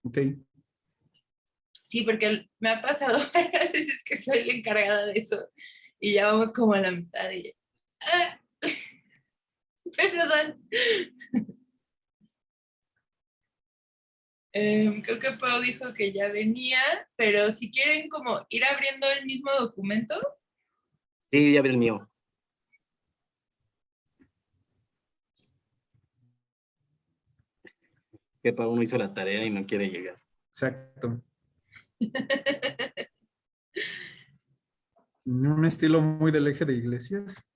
Ok. Sí, porque me ha pasado varias veces que soy la encargada de eso y ya vamos como a la mitad y ¡ah! Perdón. Creo que Pau dijo que ya venía, pero si quieren como ir abriendo el mismo documento. Sí, ya vi el mío. Que para uno hizo la tarea y no quiere llegar. Exacto. Un estilo muy del eje de Iglesias.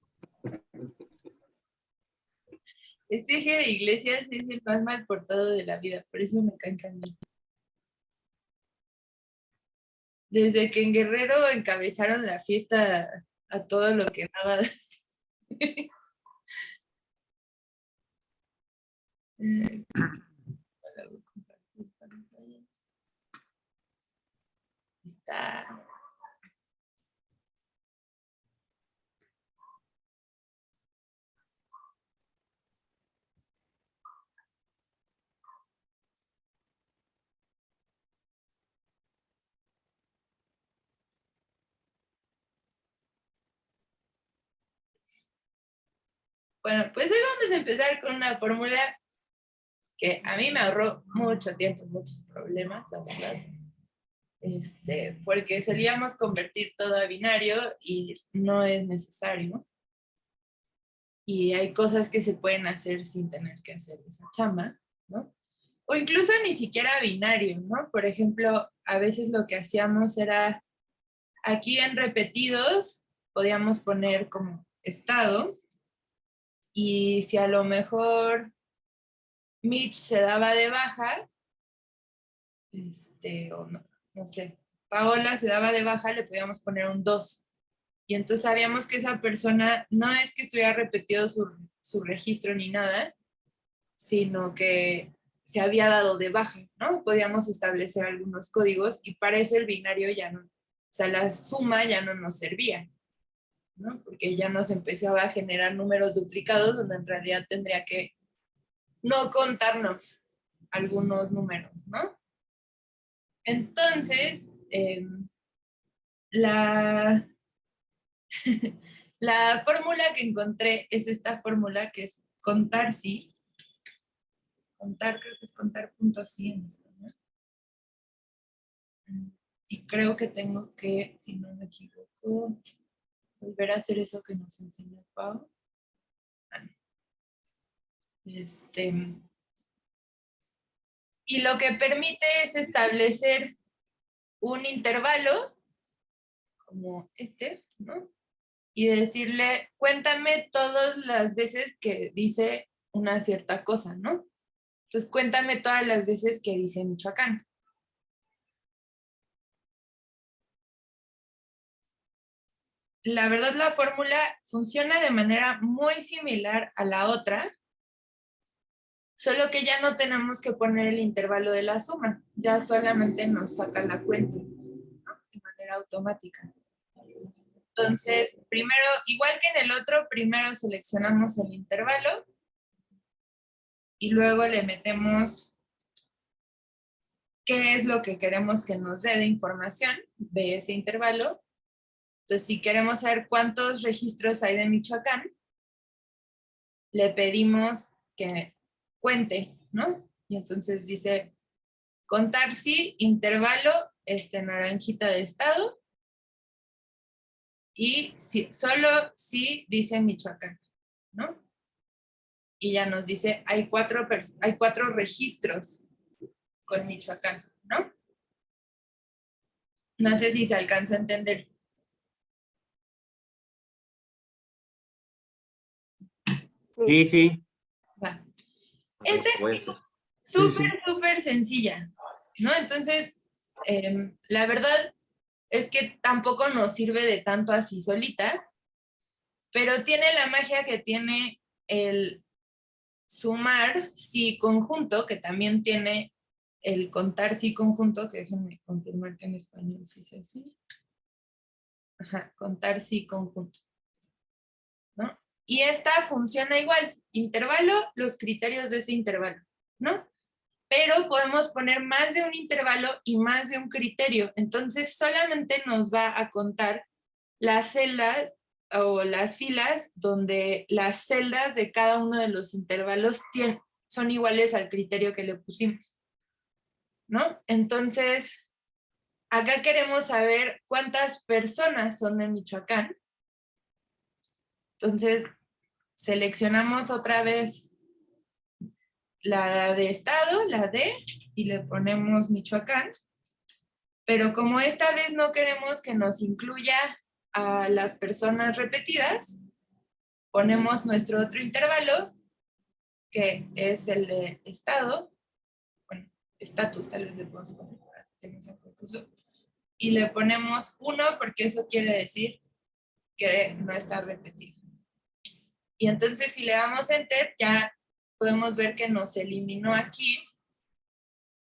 Este eje de Iglesias es el más mal portado de la vida, por eso me caen tan bien. Desde que en Guerrero encabezaron la fiesta a todo lo que daba. Está. Bueno, pues hoy vamos a empezar con una fórmula que a mí me ahorró mucho tiempo, muchos problemas, la verdad. Porque solíamos convertir todo a binario y no es necesario. Y hay cosas que se pueden hacer sin tener que hacer esa chamba, ¿no? O incluso ni siquiera binario, ¿no? Por ejemplo, a veces lo que hacíamos era, aquí en repetidos, podíamos poner como estado, y si a lo mejor Mitch se daba de baja, o no, no sé, Paola se daba de baja, le podíamos poner un 2. Y entonces sabíamos que esa persona no es que estuviera repetido su registro ni nada, sino que se había dado de baja, ¿no? Podíamos establecer algunos códigos y para eso el binario ya no, o sea, la suma ya no nos servía, ¿no? Porque ya nos empezaba a generar números duplicados donde en realidad tendría que no contarnos algunos números, ¿no? Entonces, la, la fórmula que encontré es esta fórmula que es contar sí. Contar, creo que es contar punto sí en español. Y creo que tengo que, si no me equivoco, volver a hacer eso que nos enseñó Pau. Y lo que permite es establecer un intervalo, como ¿no? Y decirle, cuéntame todas las veces que dice una cierta cosa, ¿no? Entonces, cuéntame todas las veces que dice Michoacán. La verdad, la fórmula funciona de manera muy similar a la otra, solo que ya no tenemos que poner el intervalo de la suma, ya solamente nos saca la cuenta, ¿no? De manera automática. Entonces, primero, igual que en el otro, primero seleccionamos el intervalo y luego le metemos qué es lo que queremos que nos dé de información de ese intervalo. Entonces, si queremos saber cuántos registros hay de Michoacán, le pedimos que cuente, ¿no? Y entonces dice, contar sí, intervalo, naranjita de estado, y si, solo sí dice Michoacán, ¿no? Y ya nos dice, hay cuatro registros con Michoacán, ¿no? No sé si se alcanza a entender. Sí, sí. Va. A ver, Esta voy a es hacer. súper sencilla, ¿no? Entonces, la verdad es que tampoco nos sirve de tanto así solita, pero tiene la magia que tiene el sumar sí conjunto, que también tiene el contar sí conjunto, que déjenme confirmar que en español sí se así. Ajá, contar sí conjunto, ¿no? Y esta funciona igual, intervalo, los criterios de ese intervalo, ¿no? pero podemos poner más de un intervalo y más de un criterio. Entonces solamente nos va a contar las celdas o las filas donde las celdas de cada uno de los intervalos son iguales al criterio que le pusimos, ¿no? Entonces, acá queremos saber cuántas personas son de Michoacán. Entonces, seleccionamos otra vez la de estado, la D, y le ponemos Michoacán. Pero como esta vez no queremos que nos incluya a las personas repetidas, ponemos nuestro otro intervalo, que es el de estado, bueno, estatus tal vez le podemos poner para que no sea confuso, y le ponemos 1 porque eso quiere decir que no está repetido. Y entonces si le damos Enter, ya podemos ver que nos eliminó aquí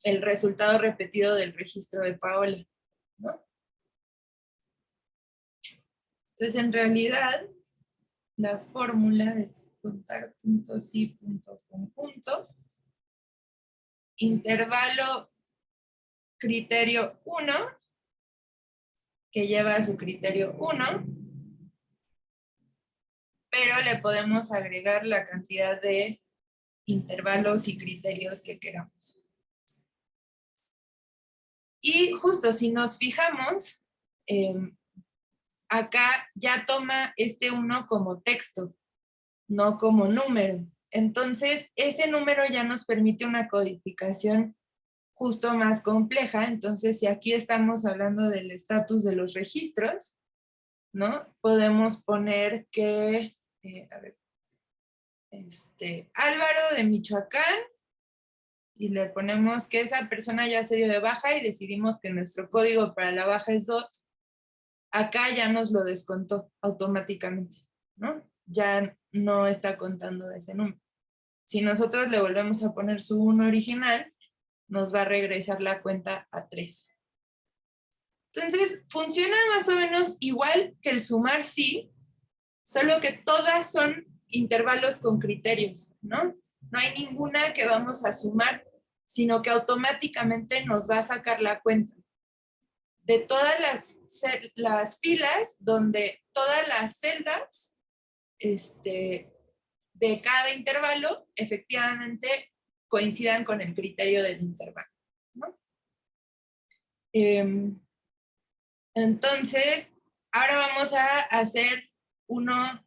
el resultado repetido del registro de Paola, ¿no? Entonces, en realidad, la fórmula es contar puntos y punto con punto. Intervalo criterio 1, que lleva a su criterio 1, pero le podemos agregar la cantidad de intervalos y criterios que queramos. Y justo si nos fijamos, acá ya toma este 1 como texto, no como número. Entonces, ese número ya nos permite una codificación justo más compleja. Entonces, si aquí estamos hablando del estatus de los registros, ¿no? Podemos poner que, a ver, Álvaro de Michoacán, y le ponemos que esa persona ya se dio de baja y decidimos que nuestro código para la baja es 2. Acá ya nos lo descontó automáticamente, ¿no? Ya no está contando ese número. Si nosotros le volvemos a poner su 1 original, nos va a regresar la cuenta a 3. Entonces, funciona más o menos igual que el sumar sí, solo que todas son intervalos con criterios, ¿no? No hay ninguna que vamos a sumar, sino que automáticamente nos va a sacar la cuenta de todas las filas donde todas las celdas de cada intervalo efectivamente coincidan con el criterio del intervalo, ¿no? Entonces, ahora vamos a hacer uno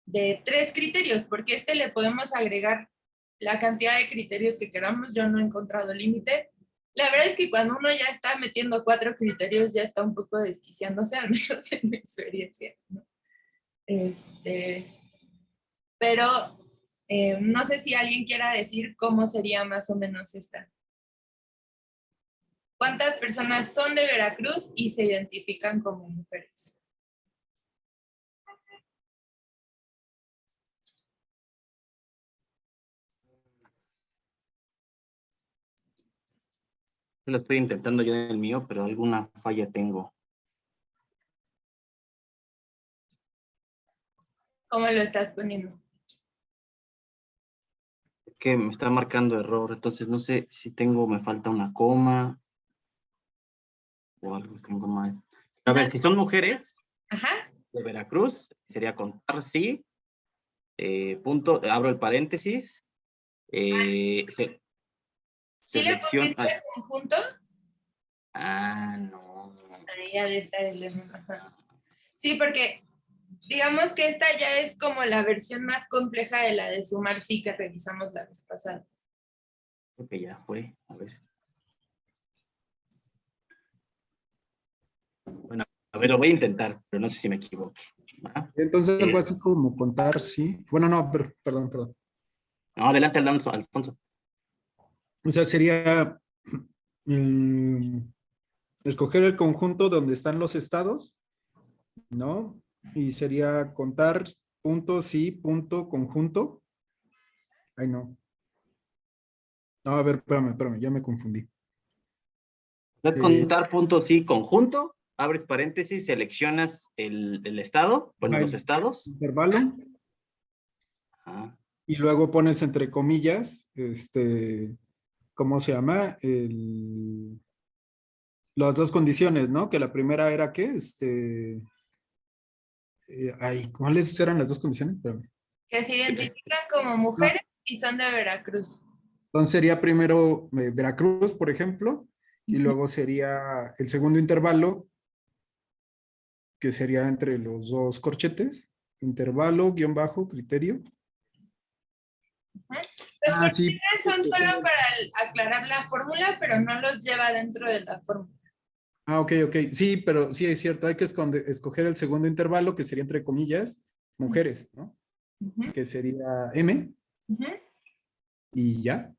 de 3 criterios, porque le podemos agregar la cantidad de criterios que queramos. Yo no he encontrado límite. La verdad es que cuando uno ya está metiendo 4 criterios, ya está un poco desquiciándose, al menos en mi experiencia, ¿no? Pero no sé si alguien quiera decir cómo sería más o menos esta. ¿Cuántas personas son de Veracruz y se identifican como mujeres? Lo estoy intentando yo en el mío, pero alguna falla tengo. ¿Cómo lo estás poniendo? Que me está marcando error, entonces no sé si me falta una coma o algo tengo mal. A ver, si son mujeres Ajá. de Veracruz, sería contar sí, punto, abro el paréntesis, ¿Sí le selección. pusiste conjunto? No. Ahí ha de estar el ajá. Sí, porque digamos que esta ya es como la versión más compleja de la de sumar sí que revisamos la vez pasada. Creo que ya fue, a ver. Bueno, a ver, lo voy a intentar, pero no sé si me equivoco. Entonces algo así como contar, sí. Bueno, no, perdón. No, adelante, Alfonso. O sea, sería escoger el conjunto donde están los estados, ¿no? Y sería contar punto, sí, punto, conjunto. Ay, no. No, a ver, espérame, ya me confundí. Voy a contar punto sí, conjunto, abres paréntesis, seleccionas el estado, bueno, los estados. Intervalo. Ajá. Y luego pones entre comillas, ¿cómo se llama? Las dos condiciones, ¿no? Que la primera era que, ¿cuáles eran las dos condiciones? Espérame. Que se identifican como Ah, mujeres y son de Veracruz. entonces sería primero Veracruz, por ejemplo, y Ujú. luego sería el segundo intervalo, que sería entre los dos corchetes, intervalo, guión bajo, criterio. Los Ah, sí. corchetes son solo para aclarar la fórmula, pero no los lleva dentro de la fórmula. Ah, ok, ok. Sí, pero sí es cierto, hay que escoger el segundo intervalo, que sería entre comillas, mujeres, ¿no? Ujú, Que sería M, ujú. y ya.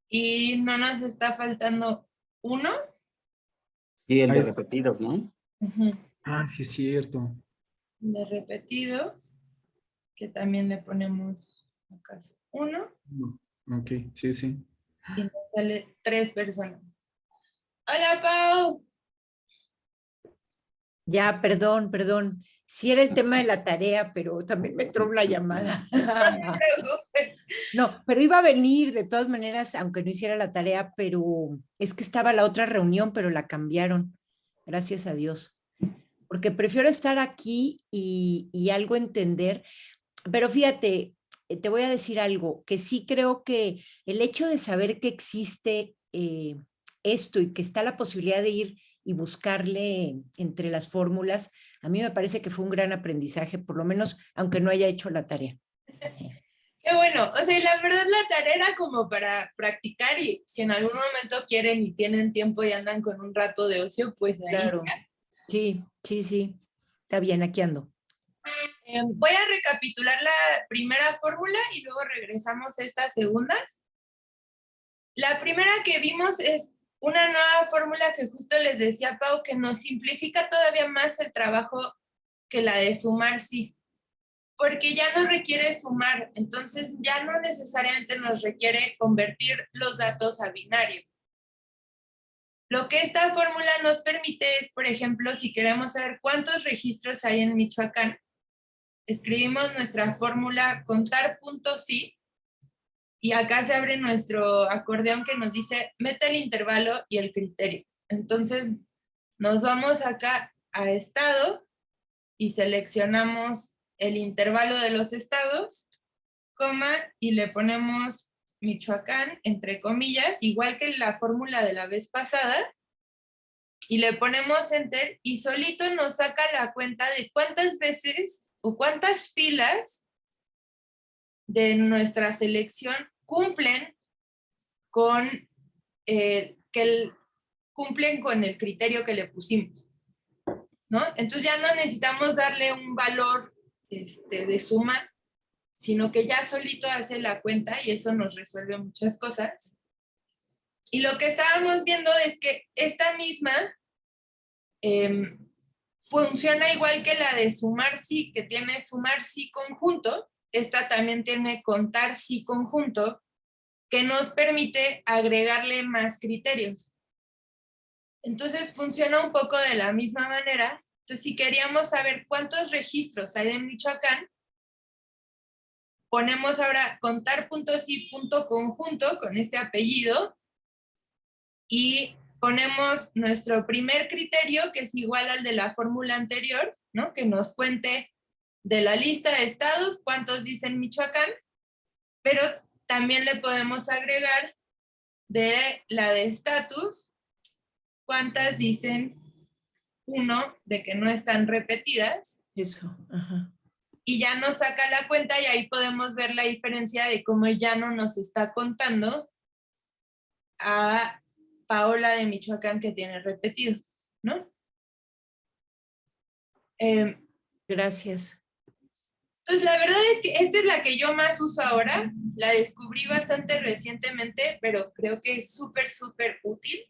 Y no nos está faltando uno. Sí, el Ahí de es- repetidos, ¿no? Ujú. sí es cierto. De repetidos, que también le ponemos acaso uno No. Ok, sí, sí. y nos sale 3 personas. Hola, Pau. Ya, perdón, perdón. Sí era el tema de la tarea, pero también me entró la llamada. No te preocupes. No, pero iba a venir de todas maneras, aunque no hiciera la tarea, pero es que estaba la otra reunión, pero la cambiaron. Gracias a Dios. Porque prefiero estar aquí y algo entender. Pero fíjate, te voy a decir algo, que sí creo que el hecho de saber que existe esto y que está la posibilidad de ir y buscarle entre las fórmulas, a mí me parece que fue un gran aprendizaje, por lo menos aunque no haya hecho la tarea. Qué bueno. O sea, la verdad la tarea era como para practicar y si en algún momento quieren y tienen tiempo y andan con un rato de ocio, pues ahí Claro. está. Sí, sí, sí. Está bien, aquí ando. Voy a recapitular la primera fórmula y luego regresamos a esta segunda. La primera que vimos es una nueva fórmula que justo les decía Pau, que nos simplifica todavía más el trabajo que la de sumar sí, porque ya no requiere sumar, entonces ya no necesariamente nos requiere convertir los datos a binario. Lo que esta fórmula nos permite es, por ejemplo, si queremos saber cuántos registros hay en Michoacán, escribimos nuestra fórmula contar puntos sí, y acá se abre nuestro acordeón que nos dice mete el intervalo y el criterio. Entonces nos vamos acá a estado y seleccionamos el intervalo de los estados, coma, y le ponemos Michoacán, entre comillas, igual que la fórmula de la vez pasada, y le ponemos enter y solito nos saca la cuenta de cuántas veces o cuántas filas de nuestra selección cumplen con, cumplen con el criterio que le pusimos, ¿no? Entonces ya no necesitamos darle un valor de suma, sino que ya solito hace la cuenta y eso nos resuelve muchas cosas. Y lo que estábamos viendo es que esta misma funciona igual que la de sumar sí, que tiene sumar sí conjunto. Esta también tiene contar sí conjunto, que nos permite agregarle más criterios. Entonces funciona un poco de la misma manera. Entonces, si queríamos saber cuántos registros hay en Michoacán, ponemos ahora contar punto sí punto conjunto con este apellido y ponemos nuestro primer criterio, que es igual al de la fórmula anterior, ¿no? Que nos cuente de la lista de estados cuántos dicen Michoacán, pero también le podemos agregar de la de estatus cuántas dicen uno, de que no están repetidas, Eso, ajá. y ya nos saca la cuenta y ahí podemos ver la diferencia de cómo ya no nos está contando a Paola de Michoacán que tiene repetido, ¿no? Gracias. Entonces, la verdad es que esta es la que yo más uso ahora. La descubrí bastante recientemente, pero creo que es súper, súper útil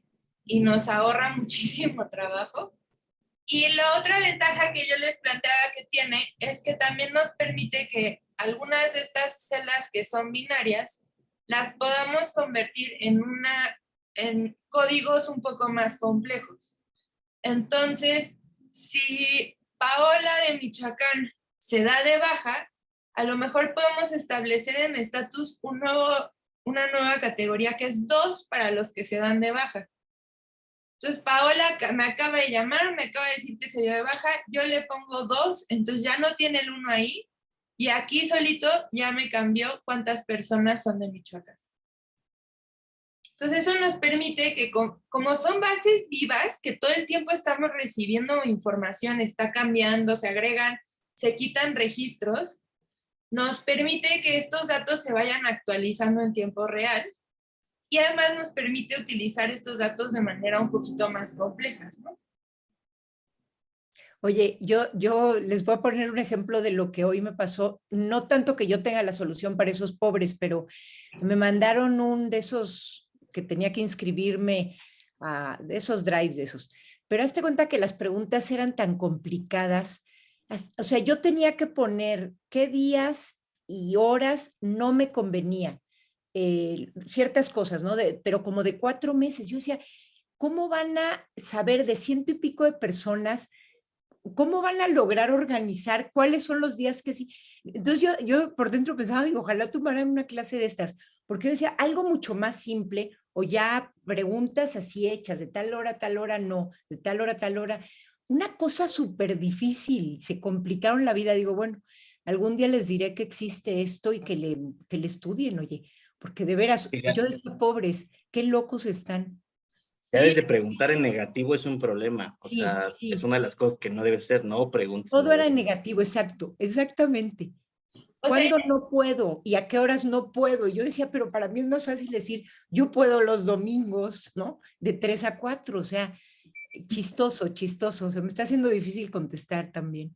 y nos ahorra muchísimo trabajo. Y la otra ventaja que yo les planteaba que tiene es que también nos permite que algunas de estas celdas que son binarias las podamos convertir en códigos un poco más complejos. Entonces, si Paola de Michoacán se da de baja, a lo mejor podemos establecer en estatus un nuevo una nueva categoría que es 2 para los que se dan de baja. Entonces, Paola me acaba de llamar, me acaba de decir que se dio de baja, yo le pongo 2, entonces ya no tiene el 1 ahí, y aquí solito ya me cambió cuántas personas son de Michoacán. Entonces, eso nos permite que, como son bases vivas, que todo el tiempo estamos recibiendo información, está cambiando, se agregan, se quitan registros, nos permite que estos datos se vayan actualizando en tiempo real, y además nos permite utilizar estos datos de manera un poquito más compleja, ¿no? Oye, yo les voy a poner un ejemplo de lo que hoy me pasó. No tanto que yo tenga la solución para esos pobres, pero me mandaron un de esos que tenía que inscribirme de esos drives de esos. Pero hazte cuenta que las preguntas eran tan complicadas. O sea, yo tenía que poner qué días y horas no me convenía. Ciertas cosas, ¿no? Pero como de 4 meses. Yo decía, ¿cómo van a saber de 100 y pico de personas? ¿Cómo van a lograr organizar cuáles son los días que sí? Entonces yo por dentro pensaba, digo, ojalá tomaran una clase de estas, porque yo decía, algo mucho más simple, o ya preguntas así hechas, de tal hora no, de tal hora a tal hora. Una cosa súper difícil, se complicaron la vida. Digo, bueno, algún día les diré que existe esto y que le estudien, oye, porque de veras, yo decía, pobres, qué locos están. Ya Sí, desde preguntar en negativo es un problema. O Sí, sea, sí. es una de las cosas que no debe ser, no preguntes. Todo era negativo, exacto, exactamente. o sea, ¿Cuándo no puedo? ¿Y a qué horas no puedo? Yo decía, pero para mí es más fácil decir, yo puedo los domingos, ¿no? De 3 a 4, o sea, chistoso, chistoso. Se me está haciendo difícil contestar también.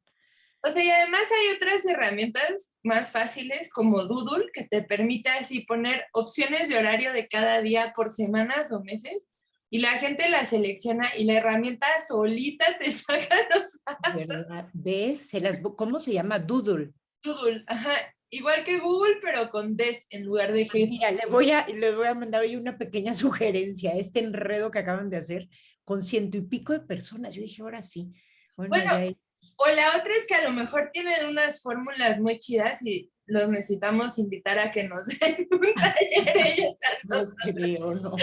y además hay otras herramientas más fáciles como Doodle que te permite así poner opciones de horario de cada día por semanas o meses y la gente la selecciona y la herramienta solita te saca los ¿Verdad? ¿Ves? ¿Cómo se llama? Doodle. Doodle, ajá, igual que Google pero con Ds en lugar de G. Mira, le voy a mandar hoy una pequeña sugerencia, este enredo que acaban de hacer con 100 y pico de personas. Yo dije, ahora sí. Bueno, Bueno, ya. o la otra es que a lo mejor tienen unas fórmulas muy chidas y los necesitamos invitar a que nos den un taller ellos a No nosotros. creo, no.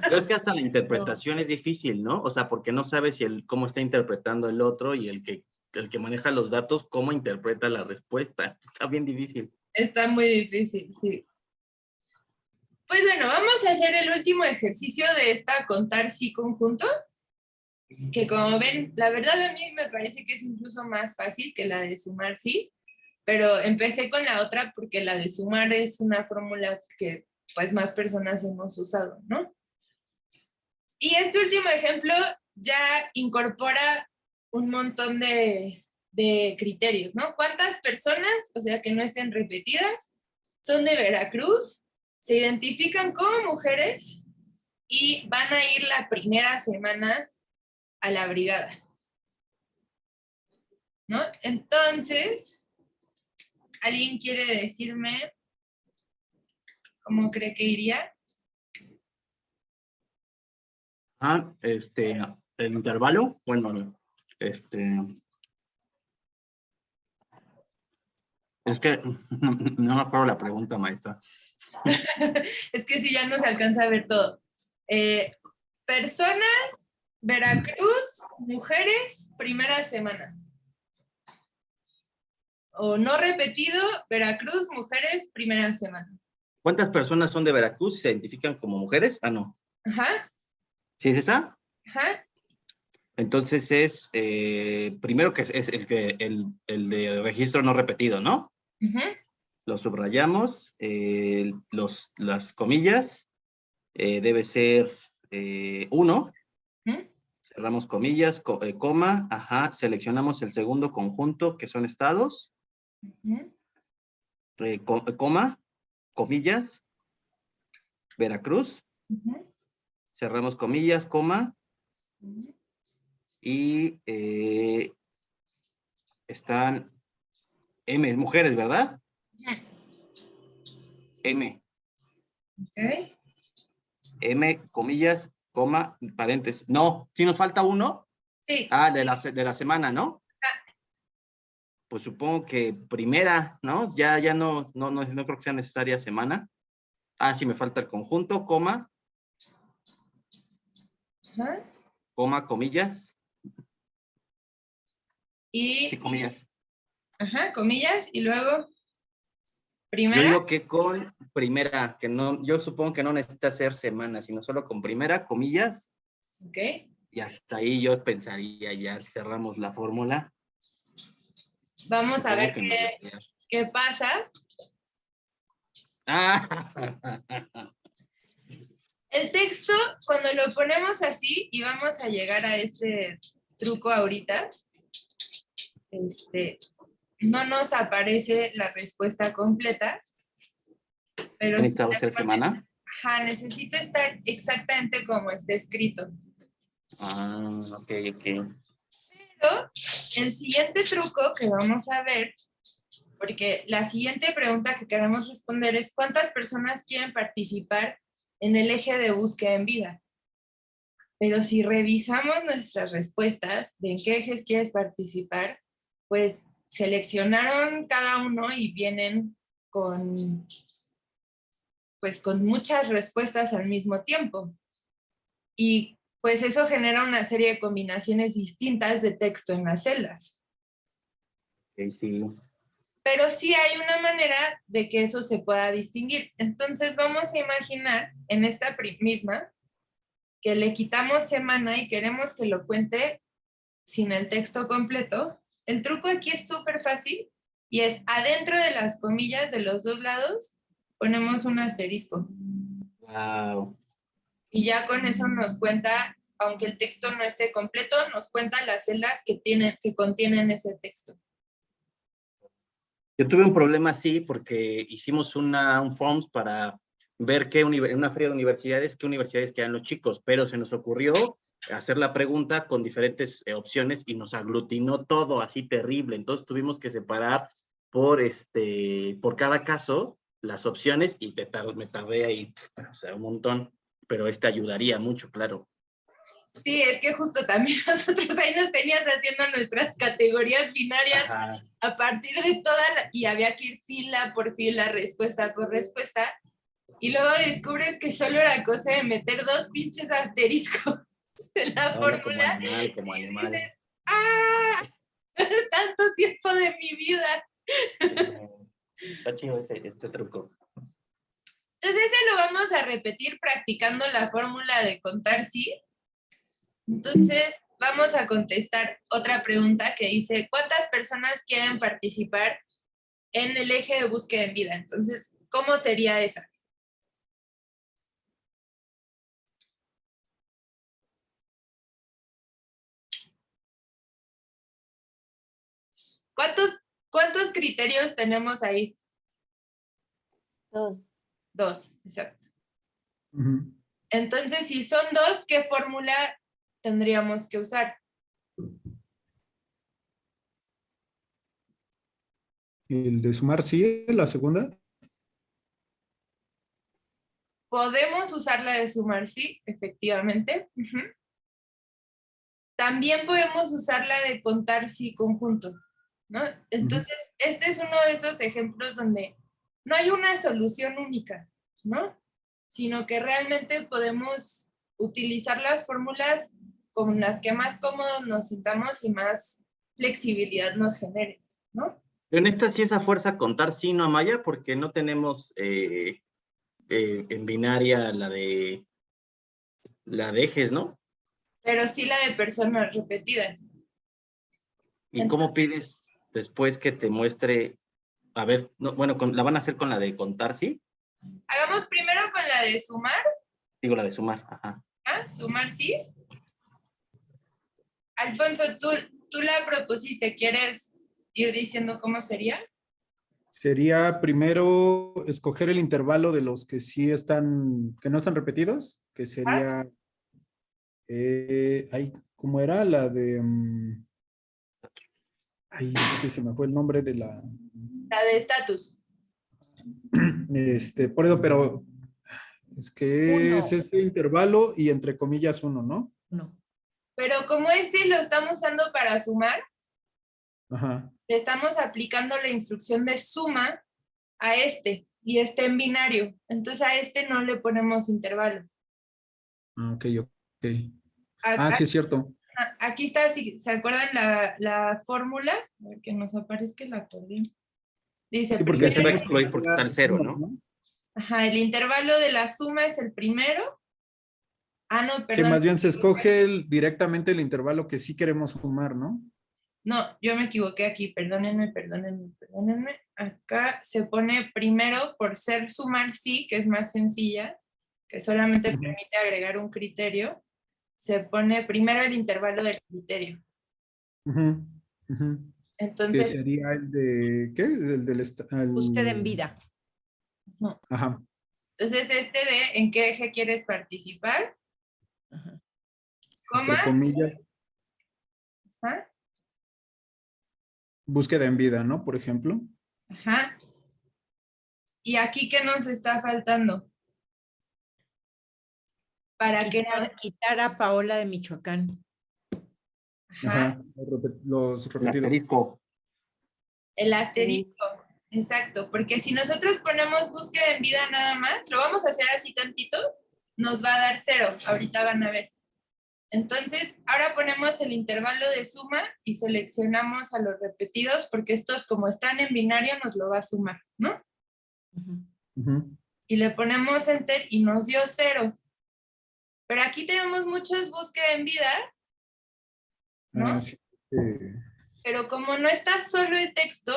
Pero es que hasta la interpretación es difícil, ¿no? O sea, porque no sabes si cómo está interpretando el otro y el que maneja los datos, cómo interpreta la respuesta. Está bien difícil. Está muy difícil, sí. Pues bueno, vamos a hacer el último ejercicio de esta contar sí conjunto, que como ven, la verdad a mí me parece que es incluso más fácil que la de sumar sí, pero empecé con la otra porque la de sumar es una fórmula que pues más personas hemos usado, ¿no? Y este último ejemplo ya incorpora un montón de criterios, ¿no? ¿Cuántas personas, o sea, que no estén repetidas, son de Veracruz, se identifican como mujeres y van a ir la primera semana a la brigada? ¿No? Entonces, ¿alguien quiere decirme cómo cree que iría? El intervalo, bueno, es que no me acuerdo la pregunta, maestra. Es que si ya no se alcanza a ver todo. Personas, Veracruz, mujeres, primera semana. O no repetido, Veracruz, mujeres, primera semana. ¿Cuántas personas son de Veracruz y se identifican como mujeres? Ah, no. Ajá, ¿Sí es esa? ajá. Entonces es, primero que es que el de registro no repetido, ¿no? Ujú, Lo subrayamos, las comillas, debe ser 1, ujú, cerramos comillas, coma, ajá, seleccionamos el segundo conjunto que son estados, ujú, coma, comillas, Veracruz, ujú, cerramos comillas, coma, ujú. y están M, mujeres, ¿verdad? M, Ok. M, comillas, coma, paréntesis. No, si nos falta uno. Sí. Ah, de la semana, ¿no? Pues supongo que primera, ¿no? Ya no creo que sea necesaria semana. Ah, sí, me falta el conjunto, coma, Ajá. coma, comillas. Y, Sí, comillas. ajá, comillas, y luego, Yo primera. digo que con primera, que no, yo supongo que no necesita ser semana, sino solo con primera, comillas, Ok. y hasta ahí yo pensaría, ya cerramos la fórmula. Vamos a Supongo ver que me daría. qué pasa. Ah, El texto, cuando lo ponemos así, y vamos a llegar a este truco ahorita, no nos aparece la respuesta completa, pero sí, necesitaba ser semana. ajá, necesita estar exactamente como está escrito. Ah, ok, ok. Pero el siguiente truco que vamos a ver, porque la siguiente pregunta que queremos responder es ¿cuántas personas quieren participar en el eje de búsqueda en vida? Pero si revisamos nuestras respuestas de en qué ejes quieres participar, pues seleccionaron cada uno y vienen con, pues, con muchas respuestas al mismo tiempo. Y pues eso genera una serie de combinaciones distintas de texto en las celdas. Ok, sí. Pero sí hay una manera de que eso se pueda distinguir. Entonces vamos a imaginar en esta misma que le quitamos semana y queremos que lo cuente sin el texto completo. El truco aquí es súper fácil y es adentro de las comillas de los dos lados ponemos un asterisco. Wow. Y ya con eso nos cuenta, aunque el texto no esté completo, nos cuenta las celdas que contienen ese texto. Yo tuve un problema así porque hicimos un forms para ver en una feria de universidades, qué universidades quedan los chicos, pero se nos ocurrió hacer la pregunta con diferentes opciones y nos aglutinó todo así terrible. Entonces tuvimos que separar por cada caso las opciones y me tardé ahí, o sea, un montón, pero ayudaría mucho, claro. Sí, es que justo también nosotros ahí nos tenías haciendo nuestras categorías binarias. Ajá. A partir de y había que ir fila por fila, respuesta por respuesta, y luego descubres que solo era cosa de meter dos pinches asteriscos en la Habla como fórmula, animal, como y animal. dices, ¡ah! Tanto tiempo de mi vida. Está chido este truco. Entonces ese lo vamos a repetir practicando la fórmula de contar sí. Entonces vamos a contestar otra pregunta que dice, ¿cuántas personas quieren participar en el eje de búsqueda en vida? Entonces, ¿cómo sería esa? ¿Cuántos criterios tenemos ahí? 2. 2, exacto. Ujú. Entonces, si son 2, ¿qué fórmula tendríamos que usar? El de sumar sí, la segunda. Podemos usar la de sumar sí, efectivamente. Ujú. También podemos usar la de contar sí conjunto, ¿no? Entonces, este es uno de esos ejemplos donde no hay una solución única, ¿no? Sino que realmente podemos utilizar las fórmulas con las que más cómodos nos sintamos y más flexibilidad nos genere, ¿no? En esta sí es a fuerza contar sí, no, Amaya, porque no tenemos en binaria la de ejes, ¿no? Pero sí la de personas repetidas. ¿Y cómo pides después que te muestre? A ver, no, bueno, la van a hacer con la de contar sí, Hagamos primero con la de sumar. digo la de sumar, ajá. ¿Ah? Sumar sí. Alfonso, tú la propusiste, ¿quieres ir diciendo cómo sería? Sería primero escoger el intervalo de los que sí están, que no están repetidos, que sería, ¿cómo era? La de, es que se me fue el nombre de la, La de estatus. por eso, pero es que es Uno. ese intervalo y entre comillas uno, ¿no? No. Pero como este lo estamos usando para sumar, Ajá. le estamos aplicando la instrucción de suma a este. y está en binario. Entonces a este no le ponemos intervalo. Ok, ok. Sí, es cierto. Aquí está, si se acuerdan la fórmula, a ver que nos aparezca la coordinada. Dice, Sí, porque Se va a hacemos excluir porque está el cero, ¿no? ajá, el intervalo de la suma es el primero. No, Sí, perdón. más bien se escoge directamente el intervalo que sí queremos sumar, ¿no? No, yo me equivoqué aquí, perdónenme. Acá se pone primero por ser sumar sí, que es más sencilla, que solamente permite agregar un criterio. Se pone primero el intervalo del criterio. Ujú, ujú. Que Entonces, sería el de, ¿qué? El del Búsqueda en vida. no. Ajá. Entonces este de ¿en qué eje quieres participar? Ajá. Coma. Entre comillas, Ajá. búsqueda en vida, ¿no? Por ejemplo. Ajá. ¿Y aquí qué nos está faltando? Para que no... Quitar a Paola de Michoacán. Ajá. Ajá. Los El repetidos. asterisco. El asterisco. Exacto. Porque si nosotros ponemos búsqueda en vida nada más, lo vamos a hacer así tantito, nos va a dar 0. Ahorita van a ver. Entonces, ahora ponemos el intervalo de suma y seleccionamos a los repetidos porque estos como están en binario nos lo va a sumar, ¿no? Ujú. Y le ponemos enter y nos dio 0. Pero aquí tenemos muchos búsqueda en vida, ¿no? Sí. Pero como no está solo el texto,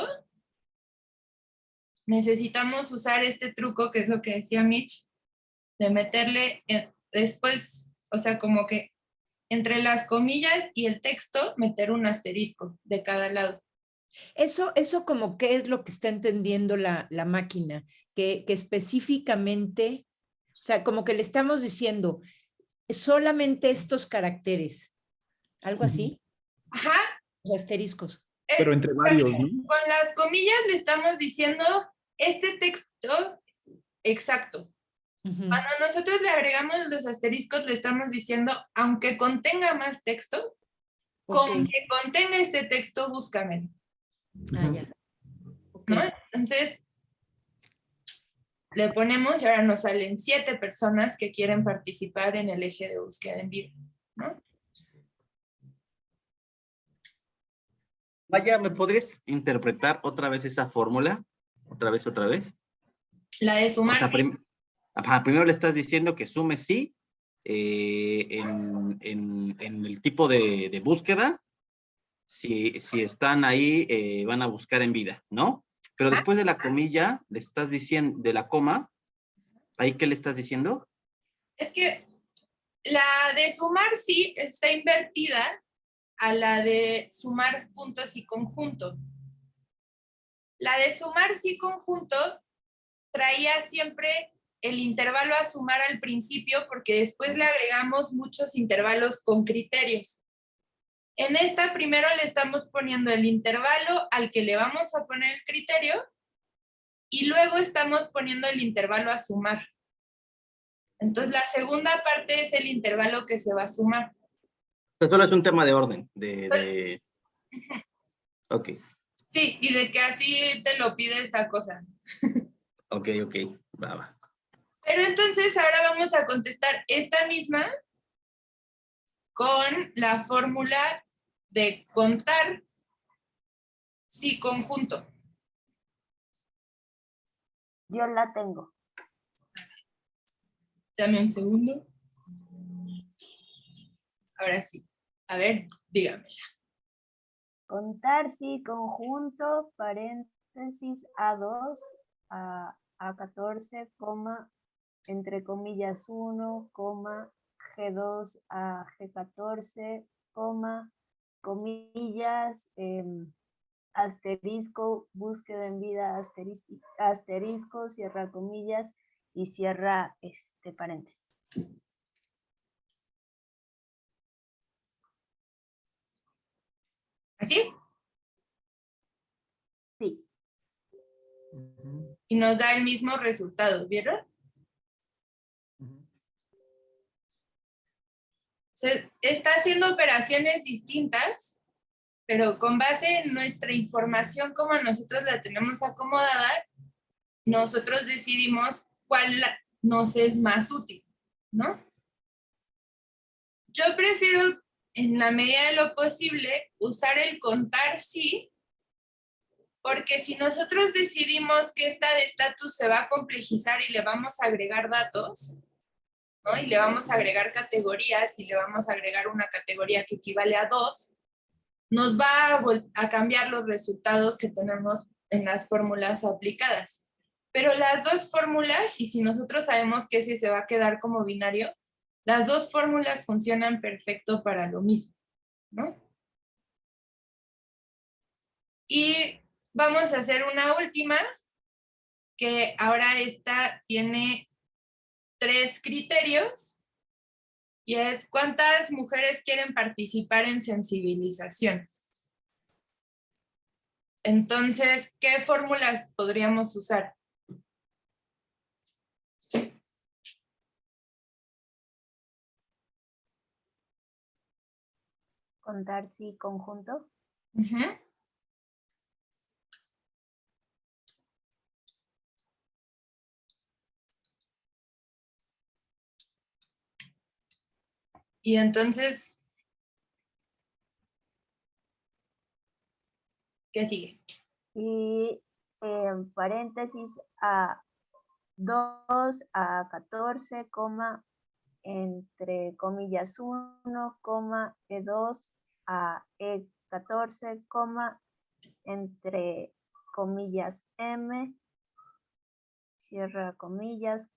necesitamos usar este truco, que es lo que decía Mitch, de meterle después, o sea, como que entre las comillas y el texto, meter un asterisco de cada lado. Eso como qué es lo que está entendiendo la máquina, que específicamente, o sea, como que le estamos diciendo solamente estos caracteres, algo así, Ajá. los asteriscos. Pero entre O sea, varios, ¿no? con las comillas le estamos diciendo este texto exacto. Cuando nosotros le agregamos los asteriscos, le estamos diciendo, aunque contenga más texto, con que contenga este texto, búscame. Ya. ¿No? Entonces, le ponemos y ahora nos salen 7 personas que quieren participar en el eje de búsqueda en vivo, ¿no? Vaya, ¿me podrías interpretar otra vez esa fórmula? Otra vez. La de O sumar. sea, primero le estás diciendo que sume sí en el tipo de búsqueda. Si están ahí, van a buscar en vida, ¿no? Pero después de la comilla, le estás diciendo, de la coma, ¿ahí qué le estás diciendo? Es que la de sumar sí está invertida a la de sumar puntos y conjunto. La de sumar sí conjunto traía siempre el intervalo a sumar al principio porque después le agregamos muchos intervalos con criterios. En esta primero le estamos poniendo el intervalo al que le vamos a poner el criterio y luego estamos poniendo el intervalo a sumar. Entonces la segunda parte es el intervalo que se va a sumar. Pues solo es un tema de orden, Ok. Sí, y de que así te lo pide esta cosa. Ok, va. Pero entonces ahora vamos a contestar esta misma con la fórmula de contar sí conjunto. Yo la tengo. Dame un segundo. Ahora sí. A ver, dígamela. Contar sí conjunto, paréntesis A2 a 14, entre comillas 1, G2 a G14, comillas, asterisco, búsqueda en vida, asterisco, cierra comillas y cierra paréntesis. ¿Así? Sí. Y nos da el mismo resultado, ¿vieron? Se está haciendo operaciones distintas, pero con base en nuestra información como nosotros la tenemos acomodada, nosotros decidimos cuál nos es más útil, ¿no? Yo prefiero, en la medida de lo posible, usar el contar sí, porque si nosotros decidimos que esta de estatus se va a complejizar y le vamos a agregar datos, ¿no? Y le vamos a agregar categorías y le vamos a agregar una categoría que equivale a 2, nos va a cambiar los resultados que tenemos en las fórmulas aplicadas. Pero las dos fórmulas, y si nosotros sabemos que ese se va a quedar como binario, las dos fórmulas funcionan perfecto para lo mismo, ¿no? Y vamos a hacer una última, que ahora esta tiene 3 criterios, y es ¿cuántas mujeres quieren participar en sensibilización? Entonces, ¿qué fórmulas podríamos usar? Contar sí conjunto. Ujú. Y entonces, ¿qué sigue? Y en paréntesis a 2 a 14, entre comillas 1, E2 a E14, entre comillas M, cierra comillas,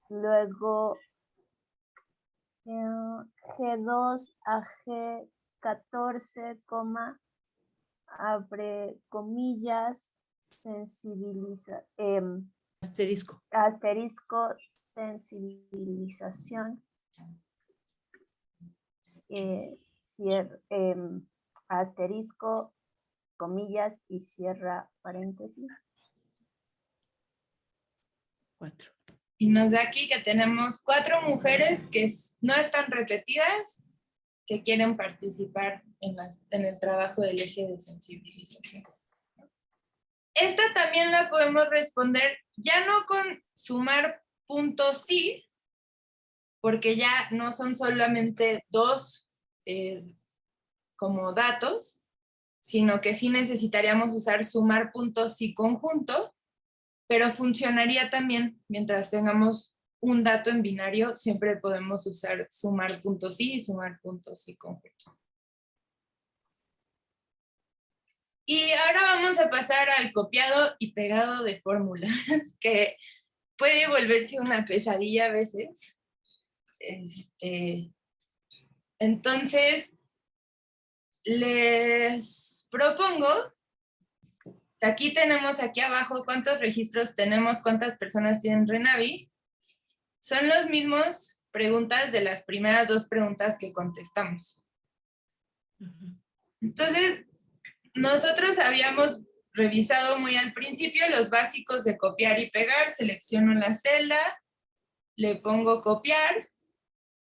luego G2 a G14, abre comillas, Asterisco. asterisco, sensibilización, asterisco, comillas y cierra paréntesis. 4. Y nos da aquí que tenemos 4 mujeres que no están repetidas, que quieren participar en el trabajo del eje de sensibilización. Esta también la podemos responder ya no con sumar puntos sí, porque ya no son solamente 2 como datos, sino que sí necesitaríamos usar sumar puntos sí conjunto, pero funcionaría también mientras tengamos un dato en binario, siempre podemos usar sumar puntos sí y sumar puntos sí conjunto. Y ahora vamos a pasar al copiado y pegado de fórmulas, que puede volverse una pesadilla a veces. Entonces, les propongo, aquí tenemos aquí abajo cuántos registros tenemos, cuántas personas tienen Renavi. Son los mismos preguntas de las primeras 2 preguntas que contestamos. Entonces, nosotros habíamos revisado muy al principio los básicos de copiar y pegar. Selecciono la celda, le pongo copiar,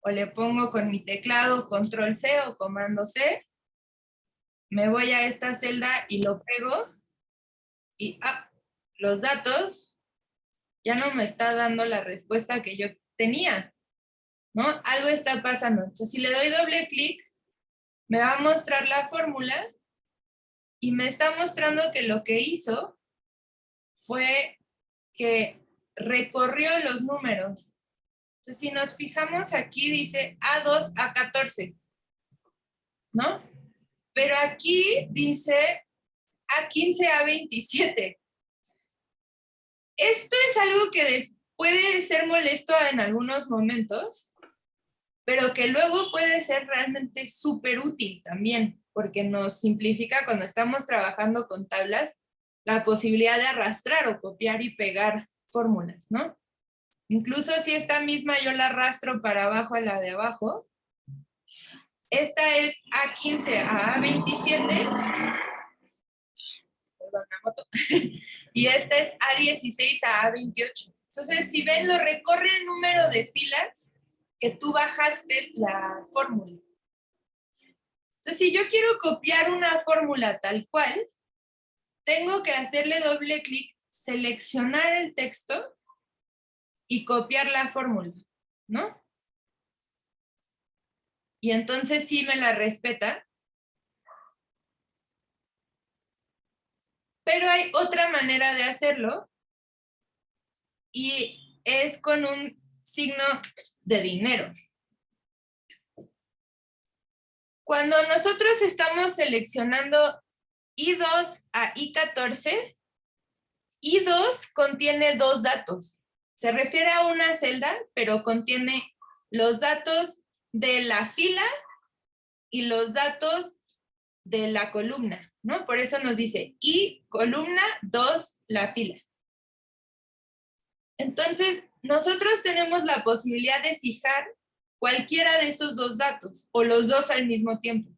o le pongo con mi teclado control C o comando C. Me voy a esta celda y lo pego. Y los datos ya no me está dando la respuesta que yo tenía, ¿no? Algo está pasando. Entonces, si le doy doble clic, me va a mostrar la fórmula y me está mostrando que lo que hizo fue que recorrió los números. Entonces, si nos fijamos aquí, dice A2 a 14, ¿no? Pero aquí dice A15 a 27. Esto es algo que puede ser molesto en algunos momentos, pero que luego puede ser realmente súper útil también, porque nos simplifica cuando estamos trabajando con tablas la posibilidad de arrastrar o copiar y pegar fórmulas, ¿no? Incluso si esta misma yo la arrastro para abajo a la de abajo, esta es A15 a A27, perdón, la moto, y esta es A16 a A28. Entonces, si ven, lo recorre el número de filas que tú bajaste la fórmula. Entonces, si yo quiero copiar una fórmula tal cual, tengo que hacerle doble clic, seleccionar el texto y copiar la fórmula, ¿no? Y entonces sí me la respeta. Pero hay otra manera de hacerlo y es con un signo de dinero. Cuando nosotros estamos seleccionando I2 a I14, I2 contiene dos datos. Se refiere a una celda, pero contiene los datos de la fila y los datos de la columna, ¿no? Por eso nos dice I columna 2 la fila. Entonces, nosotros tenemos la posibilidad de fijar cualquiera de esos dos datos o los dos al mismo tiempo.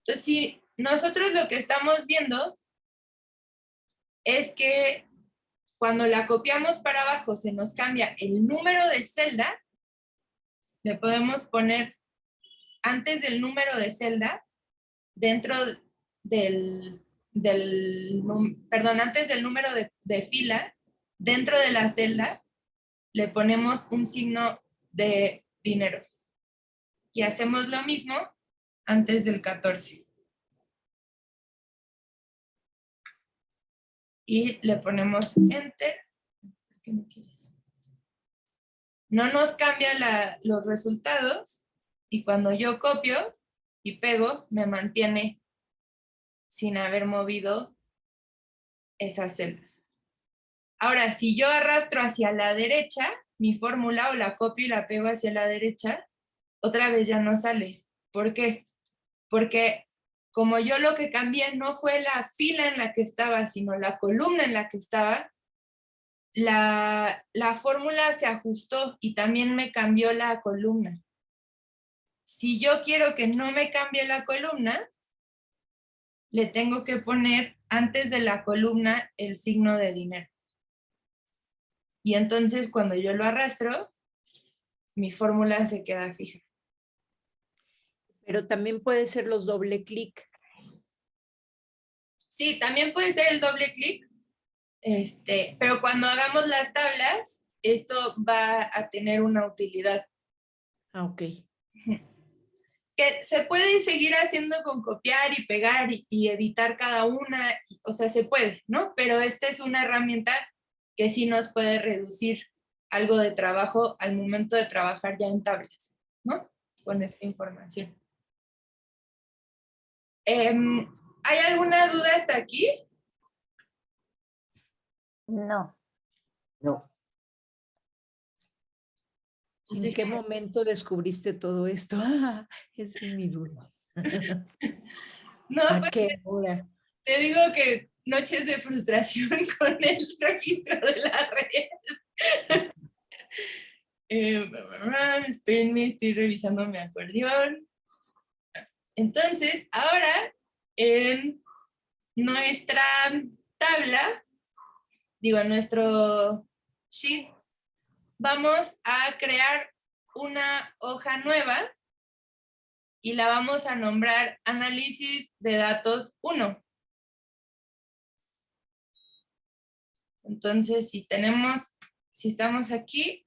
Entonces, si nosotros lo que estamos viendo es que cuando la copiamos para abajo se nos cambia el número de celda, le podemos poner antes del número de celda, dentro antes del número de fila, dentro de la celda, le ponemos un signo de dinero. Y hacemos lo mismo antes del 14. Y le ponemos Enter. ¿Por qué no quieres? No nos cambia los resultados. Y cuando yo copio y pego, me mantiene sin haber movido esas celdas. Ahora, si yo arrastro hacia la derecha, mi fórmula, o la copio y la pego hacia la derecha, otra vez ya no sale. ¿Por qué? Porque como yo lo que cambié no fue la fila en la que estaba, sino la columna en la que estaba, la fórmula se ajustó y también me cambió la columna. Si yo quiero que no me cambie la columna, le tengo que poner antes de la columna el signo de dinero. Y entonces cuando yo lo arrastro, mi fórmula se queda fija. Pero también puede ser los doble clic. Sí, también puede ser el doble clic, pero cuando hagamos las tablas, esto va a tener una utilidad. Ah, ok. Que se puede seguir haciendo con copiar y pegar y editar cada una, o sea, se puede, ¿no? Pero esta es una herramienta que sí nos puede reducir algo de trabajo al momento de trabajar ya en tablas, ¿no? Con esta información. ¿Hay alguna duda hasta aquí? No. No. ¿En qué momento descubriste todo esto? Ah, esa es mi duda. No, ¿A pues qué hora? te digo que noches de frustración con el registro de la red. Espérenme, estoy revisando mi acordeón. Entonces, ahora en nuestra tabla, digo, en nuestro sheet, vamos a crear una hoja nueva y la vamos a nombrar Análisis de Datos 1. Entonces, si estamos aquí,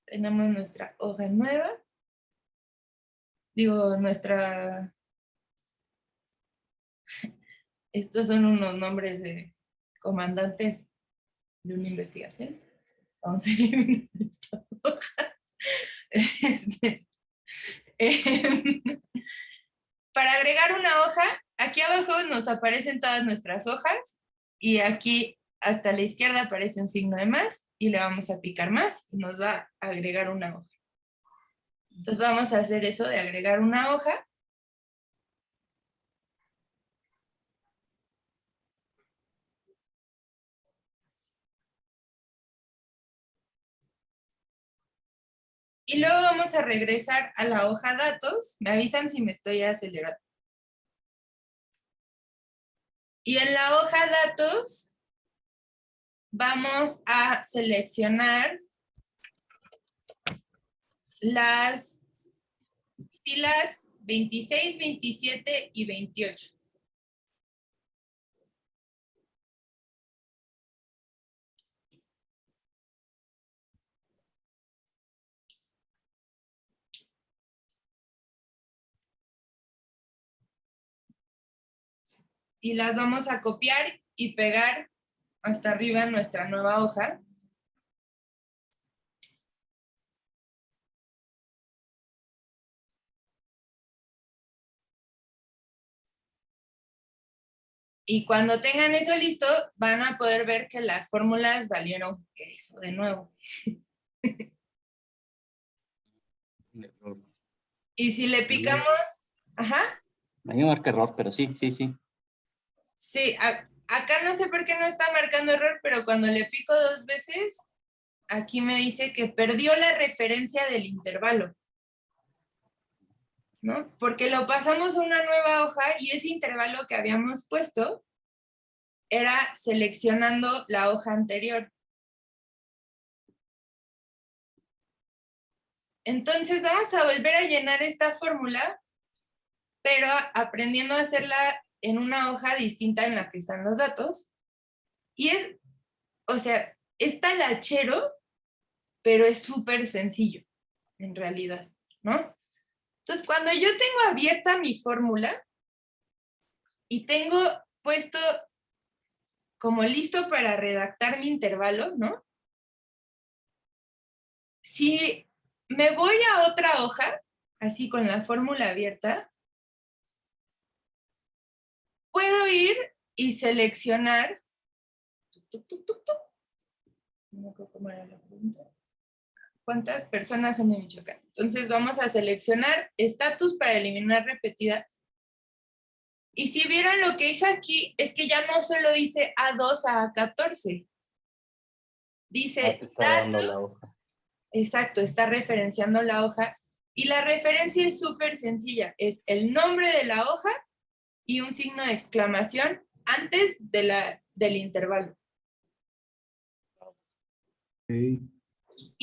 tenemos nuestra hoja nueva. Digo, estos son unos nombres de comandantes de una investigación. Vamos a eliminar esta hoja. Para agregar una hoja, aquí abajo nos aparecen todas nuestras hojas y aquí hasta la izquierda aparece un signo de más y le vamos a picar más y nos va a agregar una hoja. Entonces vamos a hacer eso de agregar una hoja. Y luego vamos a regresar a la hoja datos. Me avisan si me estoy acelerando. Y en la hoja datos vamos a seleccionar las filas 26, 27 y 28. y las vamos a copiar y pegar hasta arriba en nuestra nueva hoja. Y cuando tengan eso listo, van a poder ver que las fórmulas valieron queso de nuevo. Y si le picamos, ajá. A mí me marca error, pero sí. Sí, acá no sé por qué no está marcando error, pero cuando le pico 2 veces, aquí me dice que perdió la referencia del intervalo, ¿no? Porque lo pasamos a una nueva hoja y ese intervalo que habíamos puesto era seleccionando la hoja anterior. Entonces vamos a volver a llenar esta fórmula, pero aprendiendo a hacerla en una hoja distinta en la que están los datos. Y es, o sea, es talachero, pero es súper sencillo, en realidad, ¿no? Entonces, cuando yo tengo abierta mi fórmula y tengo puesto como listo para redactar mi intervalo, ¿no? Si me voy a otra hoja, así con la fórmula abierta, puedo ir y seleccionar. No me acuerdo cómo era la pregunta. ¿Cuántas personas en Michoacán? Entonces vamos a seleccionar estatus para eliminar repetidas. Y si vieron lo que hice aquí, es que ya no solo dice A2 a A14. Dice Está dando la hoja. Exacto, está referenciando la hoja. Y la referencia es súper sencilla. Es el nombre de la hoja y un signo de exclamación antes del intervalo. Ok.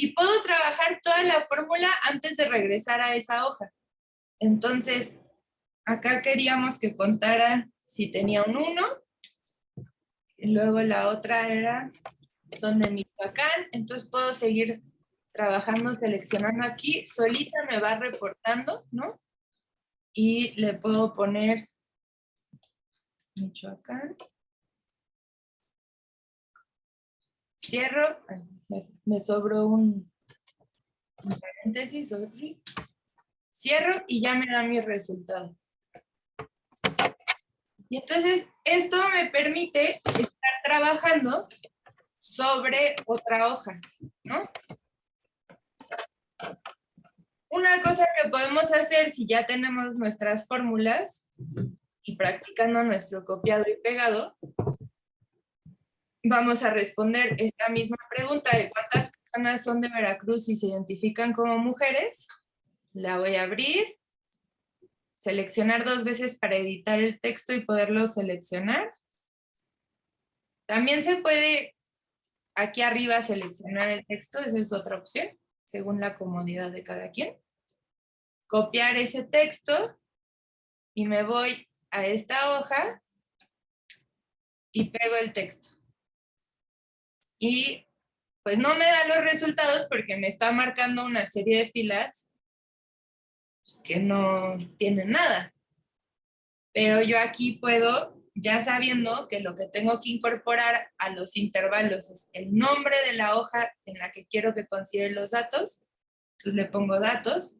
Y puedo trabajar toda la fórmula antes de regresar a esa hoja. Entonces, acá queríamos que contara si tenía un 1. Y luego la otra era, son de Michoacán. Entonces puedo seguir trabajando, seleccionando aquí. Solita me va reportando, ¿no? Y le puedo poner Michoacán. Cierro. Ay, me sobró un paréntesis. Cierro y ya me da mi resultado. Y entonces esto me permite estar trabajando sobre otra hoja, ¿no? Una cosa que podemos hacer si ya tenemos nuestras fórmulas y practicando nuestro copiado y pegado, vamos a responder esta misma pregunta de cuántas personas son de Veracruz y se identifican como mujeres. La voy a abrir, seleccionar 2 veces para editar el texto y poderlo seleccionar. También se puede aquí arriba seleccionar el texto, esa es otra opción, según la comodidad de cada quien. Copiar ese texto y me voy a esta hoja y pego el texto. Y pues no me da los resultados porque me está marcando una serie de filas pues, que no tienen nada. Pero yo aquí puedo, ya sabiendo que lo que tengo que incorporar a los intervalos es el nombre de la hoja en la que quiero que considere los datos, entonces le pongo datos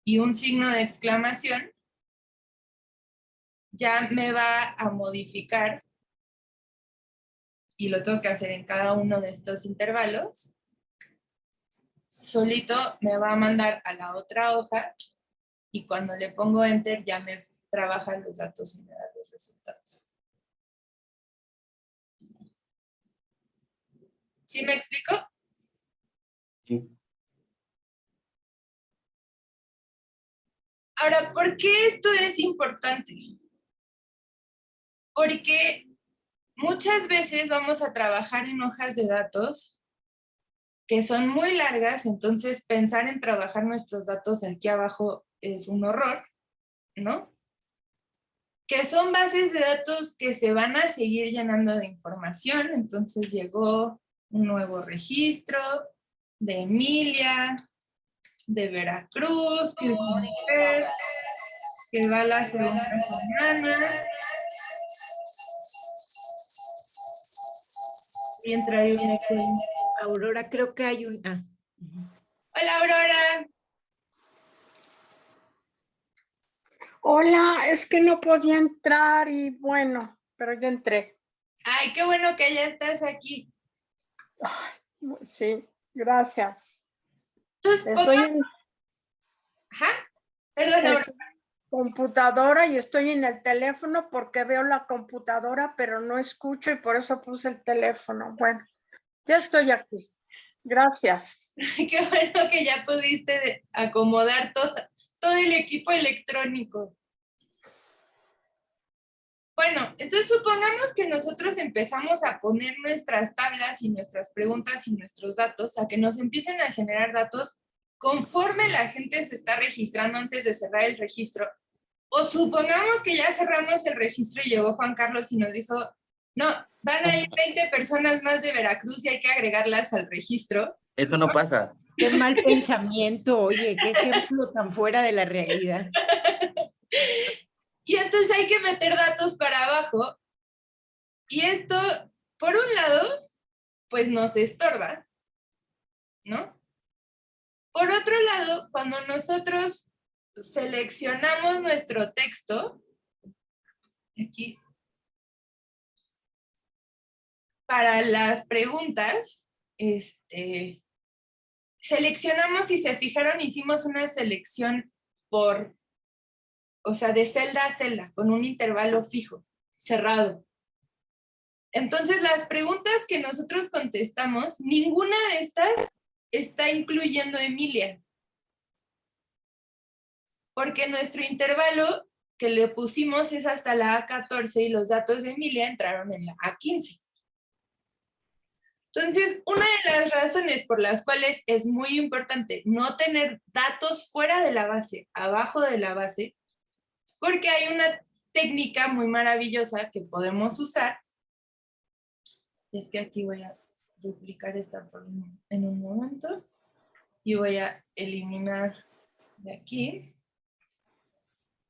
y un signo de exclamación, ya me va a modificar, y lo tengo que hacer en cada uno de estos intervalos, solito me va a mandar a la otra hoja y cuando le pongo enter ya me trabaja los datos y me da los resultados. ¿Sí me explico? Sí. Ahora, ¿por qué esto es importante? Porque muchas veces vamos a trabajar en hojas de datos que son muy largas, entonces pensar en trabajar nuestros datos aquí abajo es un horror, ¿no? Que son bases de datos que se van a seguir llenando de información, entonces llegó un nuevo registro de Emilia, de Veracruz, que va la segunda semana, Mientras hay un eco. Aurora, creo que hay un... Hola, Aurora. Hola, es que no podía entrar y bueno, pero yo entré. Ay, qué bueno que ya estás aquí. Sí, gracias. Entonces, Estoy en ajá. Perdón, Aurora. computadora y estoy en el teléfono porque veo la computadora, pero no escucho y por eso puse el teléfono. Bueno, ya estoy aquí. Gracias. Qué bueno que ya pudiste acomodar todo el equipo electrónico. Bueno, entonces supongamos que nosotros empezamos a poner nuestras tablas y nuestras preguntas y nuestros datos, a que nos empiecen a generar datos conforme la gente se está registrando antes de cerrar el registro. O supongamos que ya cerramos el registro y llegó Juan Carlos y nos dijo, no, van a ir 20 personas más de Veracruz y hay que agregarlas al registro. Eso no pasa. Qué mal pensamiento, oye, qué ejemplo tan fuera de la realidad. Y entonces hay que meter datos para abajo. Y esto, por un lado, pues nos estorba, ¿no? Por otro lado, cuando nosotros seleccionamos nuestro texto, aquí, para las preguntas, seleccionamos, si se fijaron, hicimos una selección por, o sea, de celda a celda, con un intervalo fijo, cerrado. Entonces, las preguntas que nosotros contestamos, ninguna de estas está incluyendo a Emilia. Porque nuestro intervalo que le pusimos es hasta la A14 y los datos de Emilia entraron en la A15. Entonces, una de las razones por las cuales es muy importante no tener datos fuera de la base, abajo de la base, es porque hay una técnica muy maravillosa que podemos usar. Es que aquí voy a duplicar esta en un momento y voy a eliminar de aquí.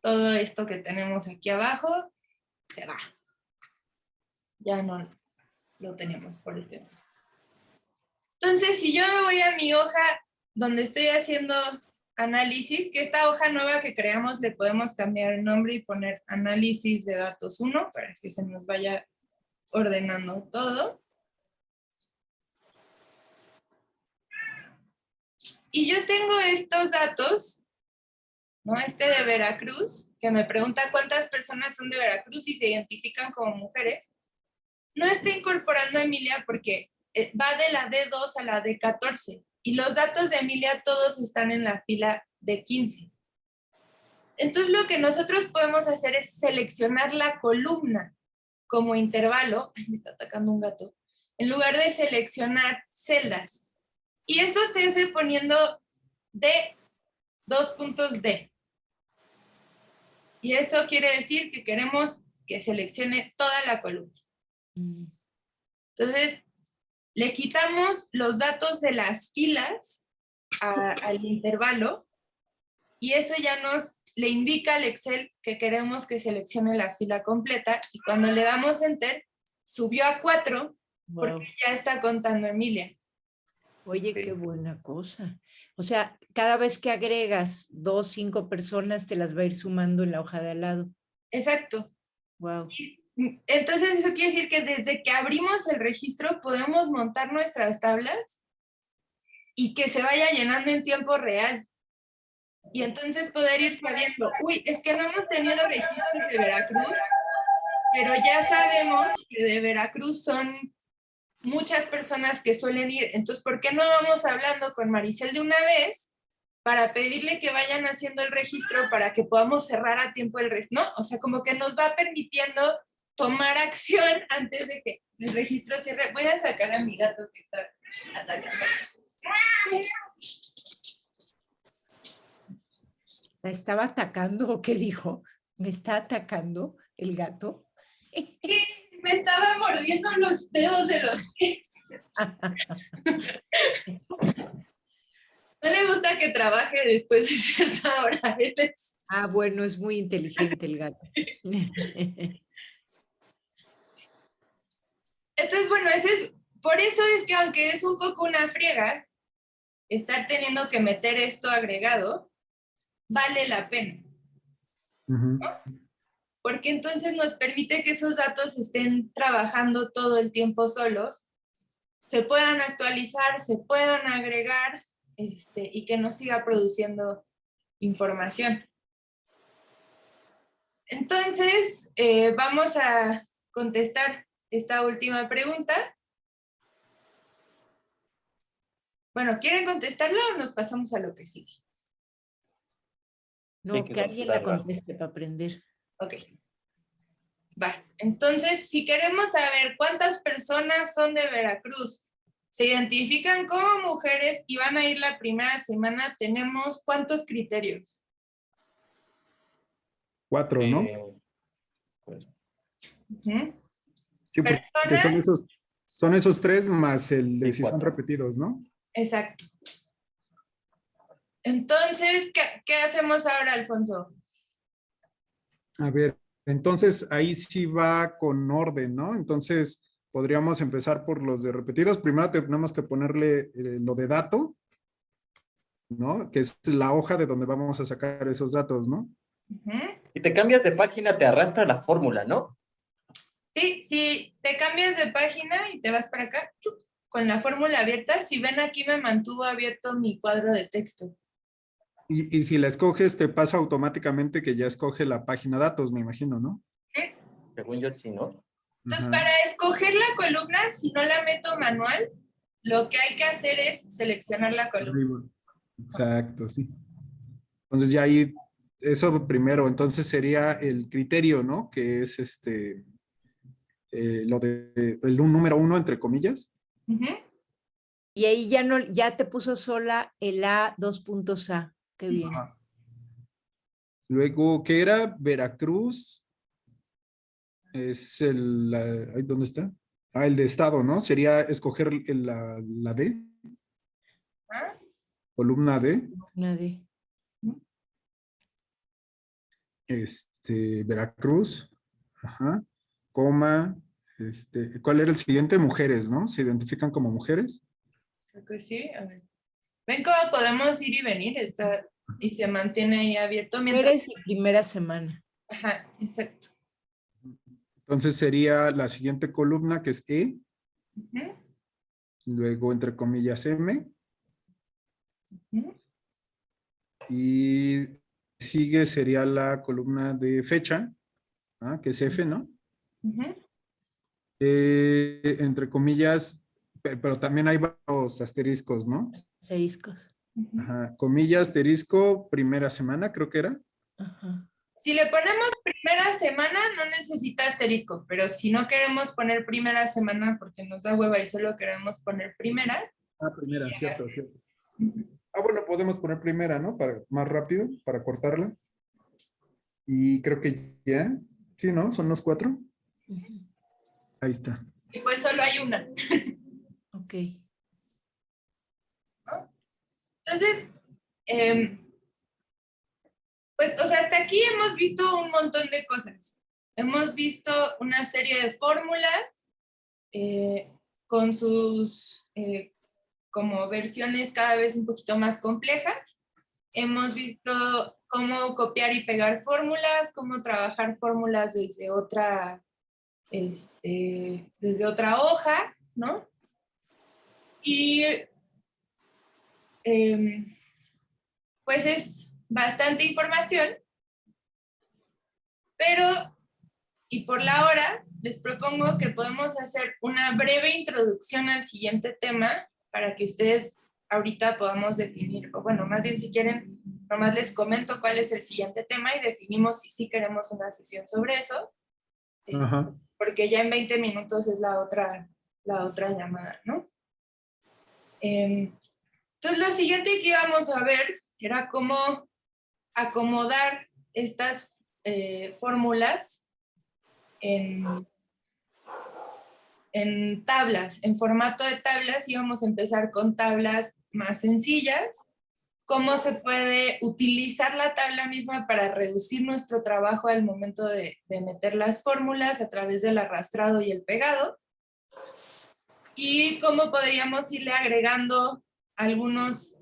Todo esto que tenemos aquí abajo se va. Ya no lo tenemos por este momento. Entonces, si yo me voy a mi hoja donde estoy haciendo análisis, que esta hoja nueva que creamos le podemos cambiar el nombre y poner análisis de datos 1 para que se nos vaya ordenando todo. Y yo tengo estos datos, ¿no? Este de Veracruz, que me pregunta cuántas personas son de Veracruz y se identifican como mujeres. No está incorporando a Emilia porque va de la D2 a la D14 y los datos de Emilia todos están en la fila D15. Entonces lo que nosotros podemos hacer es seleccionar la columna como intervalo. Ay, me está atacando un gato. En lugar de seleccionar celdas. Y eso se hace poniendo D, 2 puntos D. Y eso quiere decir que queremos que seleccione toda la columna. Entonces, le quitamos los datos de las filas al intervalo y eso ya le indica al Excel que queremos que seleccione la fila completa y cuando le damos Enter, subió a 4 porque Wow. ya está contando Emilia. Oye, qué buena cosa. O sea, cada vez que agregas 2, 5 personas, te las va a ir sumando en la hoja de al lado. Exacto. Wow. Entonces eso quiere decir que desde que abrimos el registro podemos montar nuestras tablas y que se vaya llenando en tiempo real. Y entonces poder ir sabiendo, uy, es que no hemos tenido registros de Veracruz, pero ya sabemos que de Veracruz son muchas personas que suelen ir. Entonces, ¿por qué no vamos hablando con Maricel de una vez para pedirle que vayan haciendo el registro para que podamos cerrar a tiempo el registro? ¿No? O sea, como que nos va permitiendo tomar acción antes de que el registro cierre. Voy a sacar a mi gato que está atacando. ¿La estaba atacando o qué dijo? ¿Me está atacando el gato? Sí, me estaba mordiendo los dedos de los pies. No le gusta que trabaje después de cierta hora. Ah, bueno, es muy inteligente el gato. Entonces, bueno, ese es por eso es que aunque es un poco una friega, estar teniendo que meter esto agregado, vale la pena. Ujú. Porque entonces nos permite que esos datos estén trabajando todo el tiempo solos, se puedan actualizar, se puedan agregar, y que nos siga produciendo información. Entonces, vamos a contestar esta última pregunta. Bueno, ¿quieren contestarla o nos pasamos a lo que sigue? No, Hay que que alguien la contestarla. conteste para aprender. Ok. Va, entonces, si queremos saber cuántas personas son de Veracruz, se identifican como mujeres y van a ir la primera semana, tenemos ¿cuántos criterios? 4, ¿no? Pues, Ujú. Sí, porque Personas, son esos 3 más el de Sí, si son 4. repetidos, ¿no? exacto. Entonces, ¿qué hacemos ahora, Alfonso? A ver, entonces ahí sí va con orden, ¿no? Entonces podríamos empezar por los de repetidos. Primero tenemos que ponerle lo de dato, ¿no? Que es la hoja de donde vamos a sacar esos datos, ¿no? Ujú. Si te cambias de página, te arrastra la fórmula, ¿no? Sí, si te cambias de página y te vas para acá, ¡chuc!, con la fórmula abierta, si ven aquí me mantuvo abierto mi cuadro de texto. Y si la escoges, te pasa automáticamente que ya escoge la página datos, me imagino, ¿no? Según yo, sí, ¿no? Entonces, Ajá. para escoger la columna, si no la meto manual, lo que hay que hacer es seleccionar la columna. Arriba. Exacto, sí. Entonces ya ahí, eso primero, entonces sería el criterio, ¿no? Que es lo de el número 1, entre comillas. Ujú. Y ahí ya no, ya te puso sola el A, 2 puntos A. Qué bien. Ajá. Luego, ¿qué era? Veracruz. Es ay, ¿dónde está? Ah, el de estado, ¿no? Sería escoger la D, ¿Ah? columna D, Una D. Veracruz, ajá, coma, ¿cuál era el siguiente? Mujeres, ¿no? ¿Se identifican como mujeres? Creo que sí. A ver. ¿Ven cómo podemos ir y venir? Y se mantiene ahí abierto mientras... Mujeres y primera semana. Ajá, exacto. Entonces sería la siguiente columna que es E, Ujú, luego entre comillas M, ujú, y sigue sería la columna de fecha, ¿ah? Que es F, ¿no? ujú. Entre comillas, pero también hay varios asteriscos, ¿no? Asteriscos. Ujú. Ajá, comilla, asterisco, primera semana, creo que era. Ajá. Si le ponemos primera semana, no necesita asterisco, pero si no queremos poner primera semana porque nos da hueva y solo queremos poner primera. Ah, primera, cierto, cierto. Ah, bueno, podemos poner primera, ¿no? Para más rápido, para cortarla. Y creo que ya. Sí, ¿no? Son los 4. Ujú. Ahí está. Y pues solo hay una. Ok. Entonces, pues, o sea, hasta aquí hemos visto un montón de cosas. Hemos visto una serie de fórmulas con sus como versiones cada vez un poquito más complejas. Hemos visto cómo copiar y pegar fórmulas, cómo trabajar fórmulas desde otra hoja, ¿no? Y pues es bastante información, pero, y por la hora, les propongo que podemos hacer una breve introducción al siguiente tema para que ustedes ahorita podamos definir, o bueno, más bien si quieren, nomás les comento cuál es el siguiente tema y definimos si sí queremos una sesión sobre eso, Ajá. porque ya en 20 minutos es la otra llamada, ¿no? Entonces, lo siguiente que íbamos a ver era cómo acomodar estas fórmulas en tablas, en formato de tablas. Íbamos a empezar con tablas más sencillas. Cómo se puede utilizar la tabla misma para reducir nuestro trabajo al momento de meter las fórmulas a través del arrastrado y el pegado. y cómo podríamos irle agregando algunos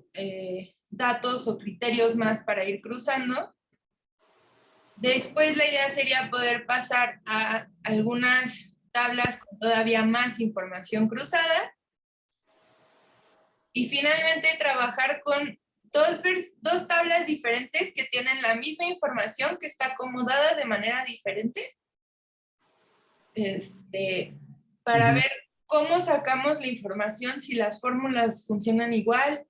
datos o criterios más para ir cruzando. Después la idea sería poder pasar a algunas tablas con todavía más información cruzada. Y finalmente trabajar con dos tablas diferentes que tienen la misma información, que está acomodada de manera diferente. Para ver cómo sacamos la información, si las fórmulas funcionan igual,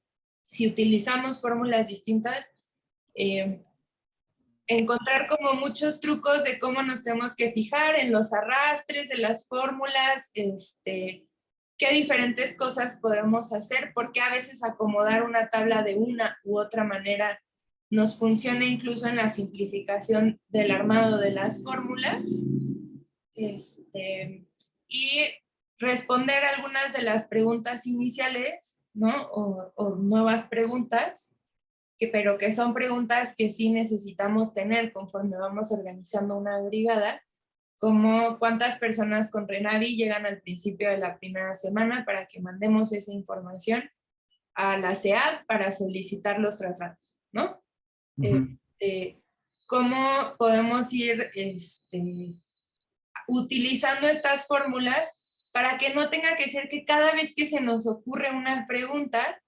si utilizamos fórmulas distintas. Encontrar como muchos trucos de cómo nos tenemos que fijar en los arrastres de las fórmulas, qué diferentes cosas podemos hacer, porque a veces acomodar una tabla de una u otra manera nos funciona incluso en la simplificación del armado de las fórmulas. Y responder algunas de las preguntas iniciales, ¿no? O nuevas preguntas, pero que son preguntas que sí necesitamos tener conforme vamos organizando una brigada, como cuántas personas con Renavi llegan al principio de la primera semana para que mandemos esa información a la CEAP para solicitar los traslados, ¿no? Cómo podemos ir utilizando estas fórmulas para que no tenga que ser que cada vez que se nos ocurre una pregunta,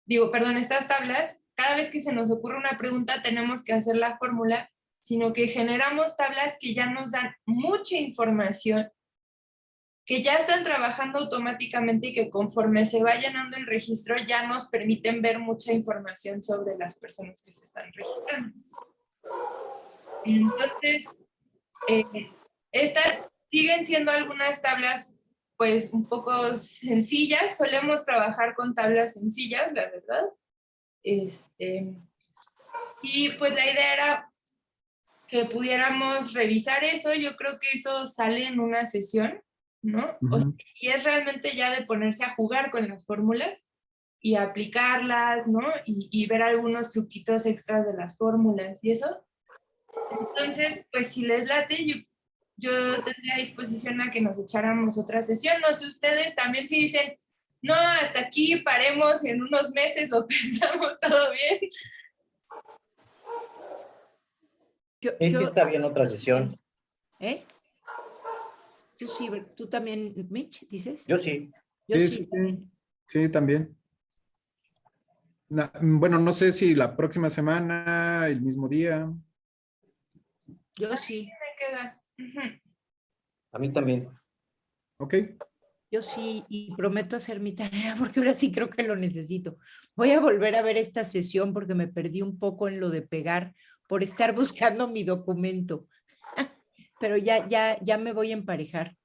estas tablas, cada vez que se nos ocurre una pregunta tenemos que hacer la fórmula, sino que generamos tablas que ya nos dan mucha información, que ya están trabajando automáticamente y que conforme se va llenando el registro ya nos permiten ver mucha información sobre las personas que se están registrando. Entonces, estas siguen siendo algunas tablas pues un poco sencillas, solemos trabajar con tablas sencillas, la verdad. Y pues la idea era que pudiéramos revisar eso. Yo creo que eso sale en una sesión, ¿no? Y es realmente ya de ponerse a jugar con las fórmulas y aplicarlas, ¿no? Y ver algunos truquitos extras de las fórmulas y eso. Entonces, pues si les late, yo tendría disposición a que nos echáramos otra sesión. No sé ustedes también si dicen, no, hasta aquí paremos y en unos meses lo pensamos todo bien. Sí, está bien otra sesión. ¿Eh? Yo sí, ¿tú también, Mitch, dices? Yo sí. Yo Sí, sí. sí, sí, también. Bueno, no sé si la próxima semana, el mismo día. Yo sí. Me queda. A mí también. Ok. Yo sí, y prometo hacer mi tarea porque ahora sí creo que lo necesito. Voy a volver a ver esta sesión porque me perdí un poco en lo de pegar por estar buscando mi documento. Pero ya me voy a emparejar.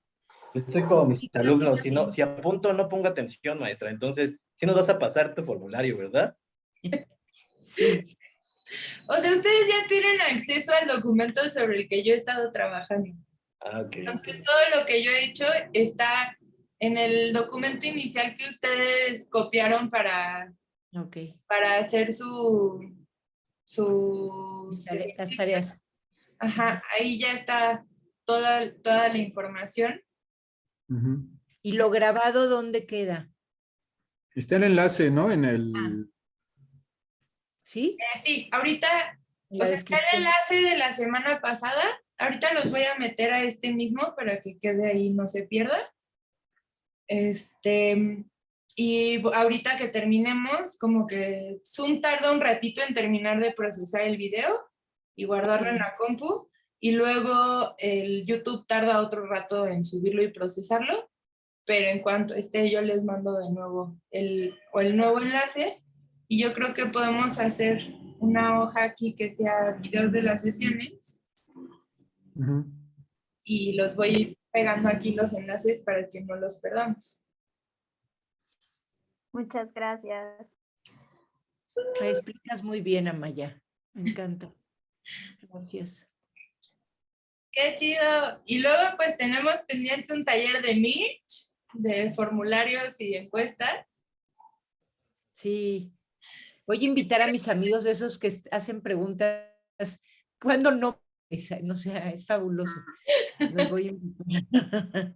Yo estoy como mis alumnos, si apunto no pongo atención, maestra, entonces sí nos vas a pasar tu formulario, ¿verdad? Sí. O sea, ustedes ya tienen acceso al documento sobre el que yo he estado trabajando. Ah, ok. Entonces, todo lo que yo he hecho está en el documento inicial que ustedes copiaron para hacer las tareas. Ajá, ahí ya está toda la información. ¿Y lo grabado dónde queda? Está el enlace, ¿no? En el... ¿Sí? Sí, ahorita, La está el enlace de la semana pasada. Ahorita los voy a meter a este mismo para que quede ahí, no se pierda. Y ahorita que terminemos, como que Zoom tarda un ratito en terminar de procesar el video y guardarlo en la compu. Y luego el YouTube tarda otro rato en subirlo y procesarlo. Pero en cuanto esté, yo les mando de nuevo el nuevo enlace. Y yo creo que podemos hacer una hoja aquí que sea videos de las sesiones. Y los voy pegando aquí los enlaces para que no los perdamos. Muchas gracias. Me explicas muy bien, Amaya. Me encanta. Gracias. Qué chido. Y luego pues tenemos pendiente un taller de Mitch, de formularios y encuestas. Sí. Voy a invitar a mis amigos de esos que hacen preguntas. ¿Cuándo no? No sé, es fabuloso. Los voy a invitar.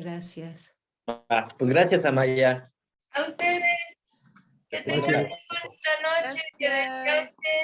Gracias. Pues gracias, Amaya. A ustedes. Que tengan Gracias. una bonita noche. Que Gracias. descansen.